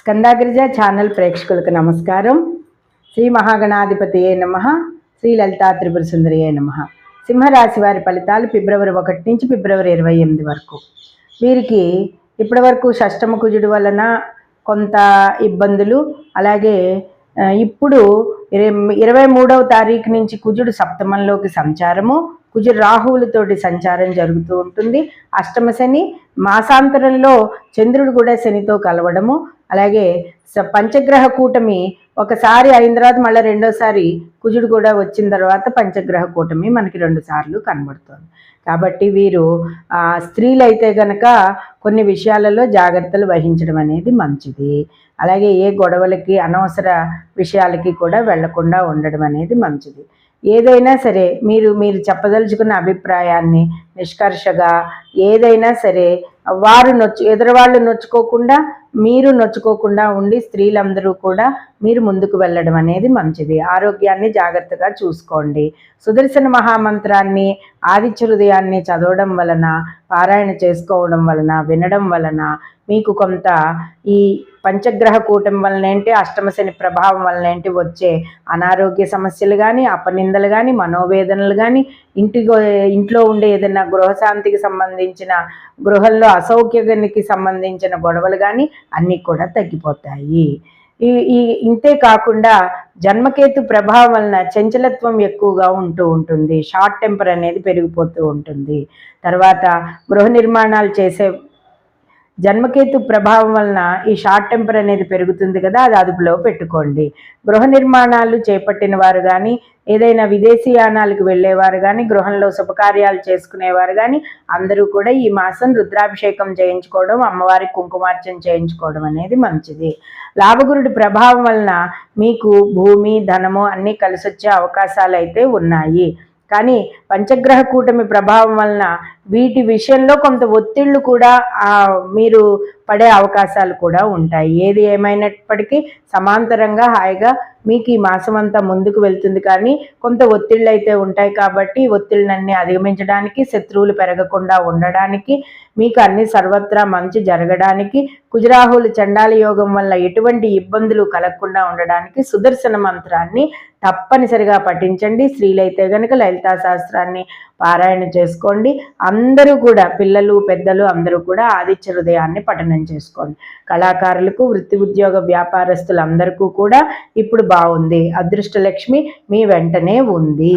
స్కందాగిరిజ channel ప్రేక్షకులకు నమస్కారం. శ్రీ మహాగణాధిపతియే నమః. శ్రీ లలితా త్రిపుర సుందరియే నమః. సింహరాశి వారి ఫలితాలు ఫిబ్రవరి 1 నుంచి ఫిబ్రవరి 28 వరకు. వీరికి ఇప్పటి వరకు షష్టమ కుజుడు వలన కొంత ఇబ్బందులు, అలాగే ఇప్పుడు 23వ తారీఖు నుంచి కుజుడు సప్తమంలోకి సంచారము, కుజుడు రాహువులతోటి సంచారం జరుగుతూ ఉంటుంది. అష్టమ శని, మాసాంతరంలో చంద్రుడు కూడా శనితో కలవడము, అలాగే పంచగ్రహ కూటమి ఒకసారి అయిన తర్వాత మళ్ళీ రెండోసారి కుజుడు కూడా వచ్చిన తర్వాత పంచగ్రహ కూటమి మనకి 2 సార్లు కనబడుతుంది. కాబట్టి వీరు స్త్రీలు అయితే కనుక కొన్ని విషయాలలో జాగ్రత్తలు వహించడం అనేది మంచిది. అలాగే ఏ గొడవలకి, అనవసర విషయాలకి కూడా వెళ్లకుండా ఉండడం అనేది మంచిది. ఏదైనా సరే మీరు చెప్పదలుచుకున్న అభిప్రాయాన్ని నిష్కర్షగా ఏదైనా సరే ఎదురువాళ్ళు నొచ్చుకోకుండా, మీరు నొచ్చుకోకుండా ఉండి స్త్రీలందరూ కూడా మీరు ముందుకు వెళ్ళడం అనేది మంచిది. ఆరోగ్యాన్ని జాగ్రత్తగా చూసుకోండి. సుదర్శన మహామంత్రాన్ని, ఆదిత్య హృదయాన్ని చదవడం వలన, పారాయణ చేసుకోవడం వలన, వినడం వలన మీకు కొంత ఈ పంచగ్రహ కూటమి వలన ఏంటి, అష్టమ శని ప్రభావం వలన ఏంటి వచ్చే అనారోగ్య సమస్యలు కానీ, అపనిందలు కానీ, మనోవేదనలు కానీ, ఇంట్లో ఉండే ఏదైనా గృహశాంతికి సంబంధించిన, గృహంలో అసౌఖ్యానికి సంబంధించిన గొడవలు కానీ అన్నీ కూడా తగ్గిపోతాయి. ఇంతే కాకుండా జన్మకేతు ప్రభావం వలన చంచలత్వం ఎక్కువగా ఉంటుంది. షార్ట్ టెంపర్ అనేది పెరిగిపోతూ ఉంటుంది. తర్వాత గృహ నిర్మాణాలు చేసే జన్మకేతు ప్రభావం వలన ఈ షార్ట్ టెంపర్ అనేది పెరుగుతుంది కదా, అది అదుపులో పెట్టుకోండి. గృహ నిర్మాణాలు చేపట్టిన వారు కానీ, ఏదైనా విదేశీయానాలకు వెళ్ళేవారు కానీ, గృహంలో శుభకార్యాలు చేసుకునేవారు కానీ అందరూ కూడా ఈ మాసం రుద్రాభిషేకం చేయించుకోవడం, అమ్మవారికి కుంకుమార్చన చేయించుకోవడం అనేది మంచిది. లాభగురుడి ప్రభావం వలన మీకు భూమి, ధనము అన్నీ కలిసొచ్చే అవకాశాలు అయితే ఉన్నాయి. కానీ పంచగ్రహ కూటమి ప్రభావం వలన వీటి విషయంలో కొంత ఒత్తిళ్లు కూడా మీరు పడే అవకాశాలు కూడా ఉంటాయి. ఏది ఏమైనప్పటికీ సమాంతరంగా హాయిగా మీకు ఈ మాసం అంతా ముందుకు వెళ్తుంది. కానీ కొంత ఒత్తిళ్ళు అయితే ఉంటాయి. కాబట్టి ఒత్తిళ్ళన్నీ అధిగమించడానికి, శత్రువులు పెరగకుండా ఉండడానికి, మీకు అన్ని సర్వత్రా మంచి జరగడానికి, కుజరాహులు చండాల యోగం వల్ల ఎటువంటి ఇబ్బందులు కలగకుండా ఉండడానికి సుదర్శన మంత్రాన్ని తప్పనిసరిగా పఠించండి. స్త్రీలైతే కనుక లలితా శాస్త్రాన్ని పారాయణ చేసుకోండి. అందరూ కూడా, పిల్లలు పెద్దలు అందరూ కూడా ఆదిత్య హృదయాన్ని పఠనం చేసుకోండి. కళాకారులకు, వృత్తి ఉద్యోగ వ్యాపారస్తులందరికీ కూడా ఇప్పుడు బాగుంది. అదృష్టలక్ష్మి మీ వెంటనే ఉంది.